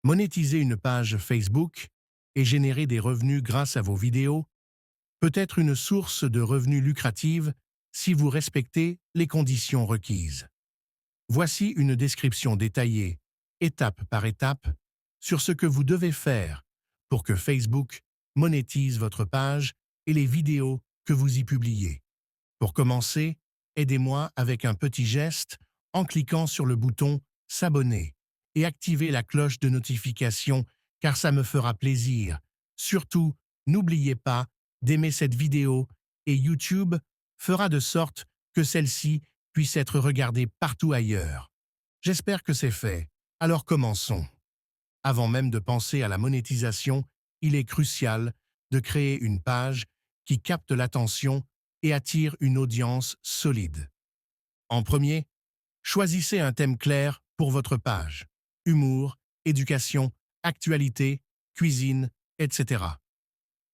Monétiser une page Facebook et générer des revenus grâce à vos vidéos peut être une source de revenus lucrative si vous respectez les conditions requises. Voici une description détaillée, étape par étape, sur ce que vous devez faire pour que Facebook monétise votre page et les vidéos que vous y publiez. Pour commencer, aidez-moi avec un petit geste en cliquant sur le bouton « S'abonner » et activez la cloche de notification car ça me fera plaisir. Surtout, n'oubliez pas d'aimer cette vidéo et YouTube fera de sorte que celle-ci puisse être regardée partout ailleurs. J'espère que c'est fait. Alors commençons. Avant même de penser à la monétisation, il est crucial de créer une page qui capte l'attention et attire une audience solide. En premier, choisissez un thème clair pour votre page. Humour, éducation, actualité, cuisine, etc.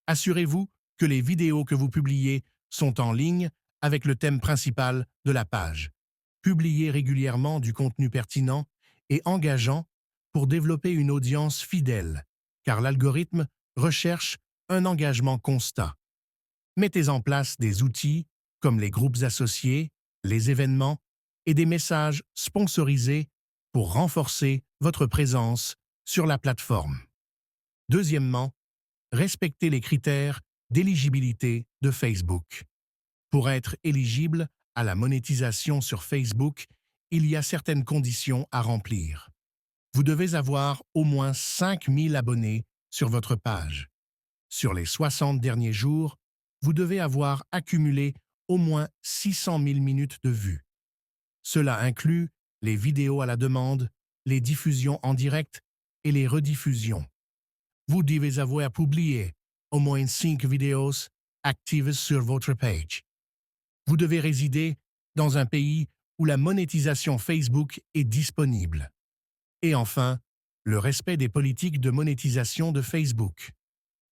Assurez-vous que les vidéos que vous publiez sont en ligne avec le thème principal de la page. Publiez régulièrement du contenu pertinent et engageant pour développer une audience fidèle, car l'algorithme recherche un engagement constant. Mettez en place des outils comme les groupes associés, les événements et des messages sponsorisés pour renforcer votre présence sur la plateforme. Deuxièmement, respectez les critères d'éligibilité de Facebook. Pour être éligible à la monétisation sur Facebook, il y a certaines conditions à remplir. Vous devez avoir au moins 5000 abonnés sur votre page. Sur les 60 derniers jours, vous devez avoir accumulé au moins 600 000 minutes de vues. Cela inclut les vidéos à la demande, les diffusions en direct et les rediffusions. Vous devez avoir publié au moins 5 vidéos actives sur votre page. Vous devez résider dans un pays où la monétisation Facebook est disponible. Et enfin, le respect des politiques de monétisation de Facebook.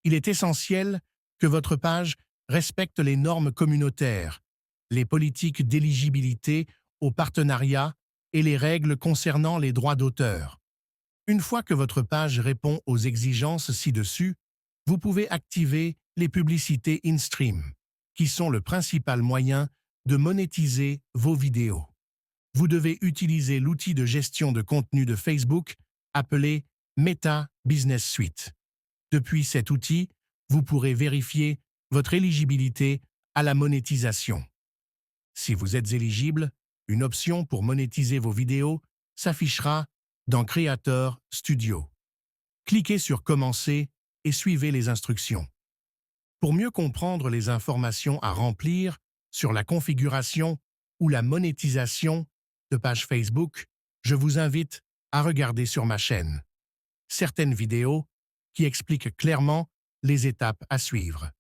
Il est essentiel que votre page respecte les normes communautaires, les politiques d'éligibilité aux partenariats et les règles concernant les droits d'auteur. Une fois que votre page répond aux exigences ci-dessus, vous pouvez activer les publicités in-stream, qui sont le principal moyen de monétiser vos vidéos. Vous devez utiliser l'outil de gestion de contenu de Facebook appelé Meta Business Suite. Depuis cet outil, vous pourrez vérifier votre éligibilité à la monétisation. Si vous êtes éligible, une option pour monétiser vos vidéos s'affichera dans Creator Studio. Cliquez sur Commencer et suivez les instructions. Pour mieux comprendre les informations à remplir sur la configuration ou la monétisation de page Facebook, je vous invite à regarder sur ma chaîne certaines vidéos qui expliquent clairement les étapes à suivre.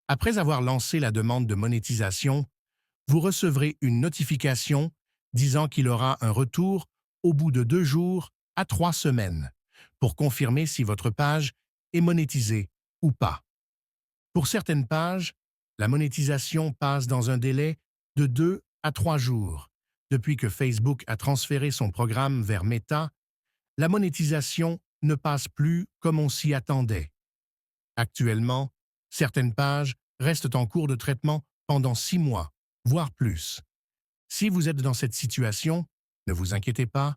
Après avoir lancé la demande de monétisation, vous recevrez une notification disant qu'il aura un retour au bout de 2 jours à 3 semaines pour confirmer si votre page est monétisée ou pas. Pour certaines pages, la monétisation passe dans un délai de 2 à 3 jours. Depuis que Facebook a transféré son programme vers Meta, la monétisation ne passe plus comme on s'y attendait. Actuellement, certaines pages restent en cours de traitement pendant 6 mois, voire plus. Si vous êtes dans cette situation, ne vous inquiétez pas,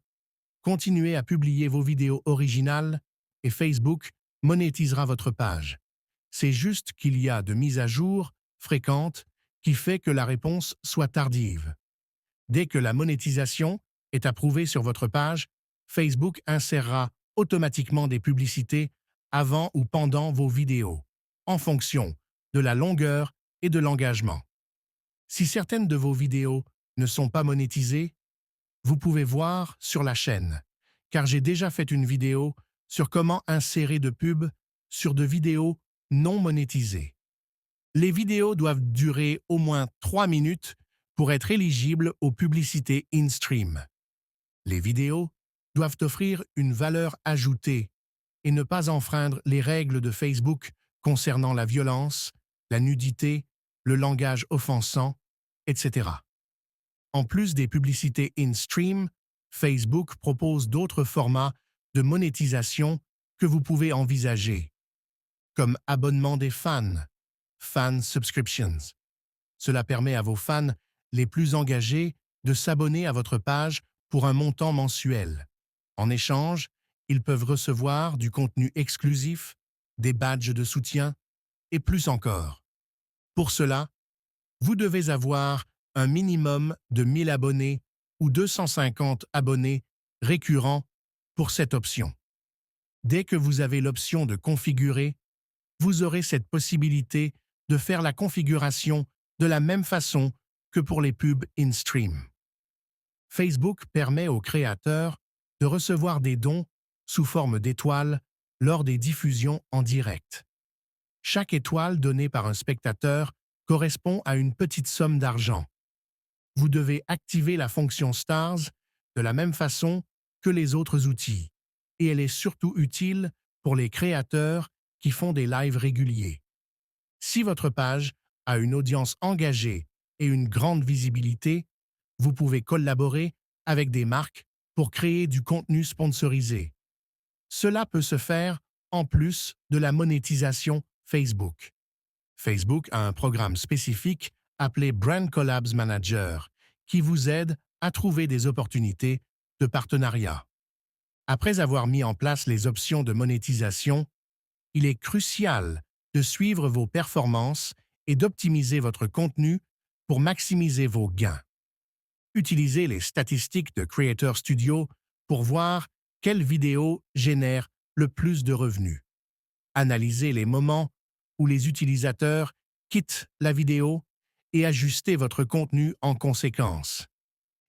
continuez à publier vos vidéos originales et Facebook monétisera votre page. C'est juste qu'il y a de mises à jour fréquentes qui fait que la réponse soit tardive. Dès que la monétisation est approuvée sur votre page, Facebook insérera automatiquement des publicités avant ou pendant vos vidéos, en fonction de la longueur et de l'engagement. Si certaines de vos vidéos ne sont pas monétisées, vous pouvez voir sur la chaîne, car j'ai déjà fait une vidéo sur comment insérer de pubs sur de vidéos non monétisées. Les vidéos doivent durer au moins 3 minutes pour être éligibles aux publicités in-stream. Les vidéos doivent offrir une valeur ajoutée et ne pas enfreindre les règles de Facebook concernant la violence, la nudité, le langage offensant, etc. En plus des publicités in-stream, Facebook propose d'autres formats de monétisation que vous pouvez envisager, comme abonnement des fans, fan subscriptions. Cela permet à vos fans les plus engagés de s'abonner à votre page pour un montant mensuel. En échange, ils peuvent recevoir du contenu exclusif, des badges de soutien et plus encore. Pour cela, vous devez avoir un minimum de 1000 abonnés ou 250 abonnés récurrents pour cette option. Dès que vous avez l'option de configurer, vous aurez cette possibilité de faire la configuration de la même façon que pour les pubs in-stream. Facebook permet aux créateurs de recevoir des dons sous forme d'étoiles lors des diffusions en direct. Chaque étoile donnée par un spectateur correspond à une petite somme d'argent. Vous devez activer la fonction Stars de la même façon que les autres outils, et elle est surtout utile pour les créateurs qui font des lives réguliers. Si votre page a une audience engagée et une grande visibilité, vous pouvez collaborer avec des marques pour créer du contenu sponsorisé. Cela peut se faire en plus de la monétisation Facebook. Facebook a un programme spécifique appelé Brand Collabs Manager qui vous aide à trouver des opportunités de partenariat. Après avoir mis en place les options de monétisation, il est crucial de suivre vos performances et d'optimiser votre contenu pour maximiser vos gains. Utilisez les statistiques de Creator Studio pour voir quelles vidéos génèrent le plus de revenus. Analysez les moments où les utilisateurs quittent la vidéo et ajustez votre contenu en conséquence.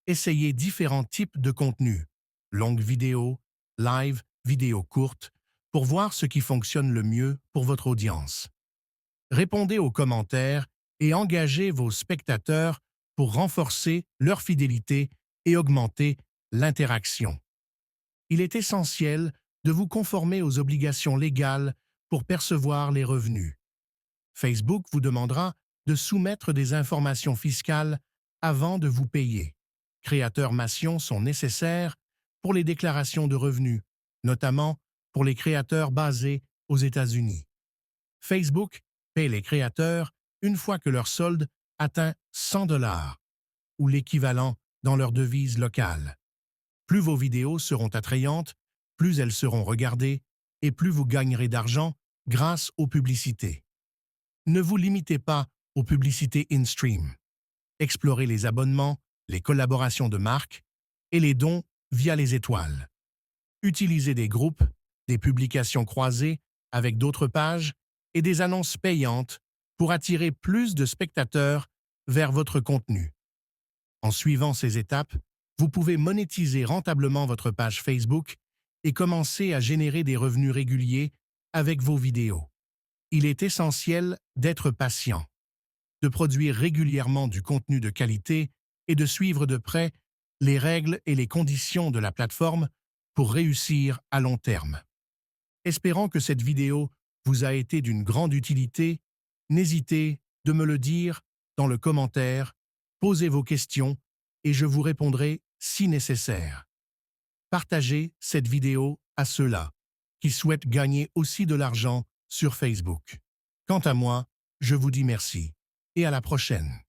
Essayez différents types de contenus, longues vidéos, live, vidéos courtes, pour voir ce qui fonctionne le mieux pour votre audience. Répondez aux commentaires et engagez vos spectateurs pour renforcer leur fidélité et augmenter l'interaction. Il est essentiel de vous conformer aux obligations légales pour percevoir les revenus. Facebook vous demandera de soumettre des informations fiscales avant de vous payer. Créateurs-mations sont nécessaires pour les déclarations de revenus, notamment pour les créateurs basés aux États-Unis. Facebook paie les créateurs une fois que leur solde atteint 100 $ ou l'équivalent dans leur devise locale. Plus vos vidéos seront attrayantes, plus elles seront regardées et plus vous gagnerez d'argent grâce aux publicités. Ne vous limitez pas aux publicités in-stream. Explorez les abonnements, les collaborations de marques et les dons via les étoiles. Utilisez des groupes, des publications croisées avec d'autres pages et des annonces payantes pour attirer plus de spectateurs vers votre contenu. En suivant ces étapes, vous pouvez monétiser rentablement votre page Facebook et commencer à générer des revenus réguliers avec vos vidéos. Il est essentiel d'être patient, de produire régulièrement du contenu de qualité et de suivre de près les règles et les conditions de la plateforme pour réussir à long terme. Espérant que cette vidéo vous a été d'une grande utilité, n'hésitez de me le dire dans le commentaire, posez vos questions et je vous répondrai si nécessaire. Partagez cette vidéo à ceux-là qui souhaitent gagner aussi de l'argent sur Facebook. Quant à moi, je vous dis merci et à la prochaine.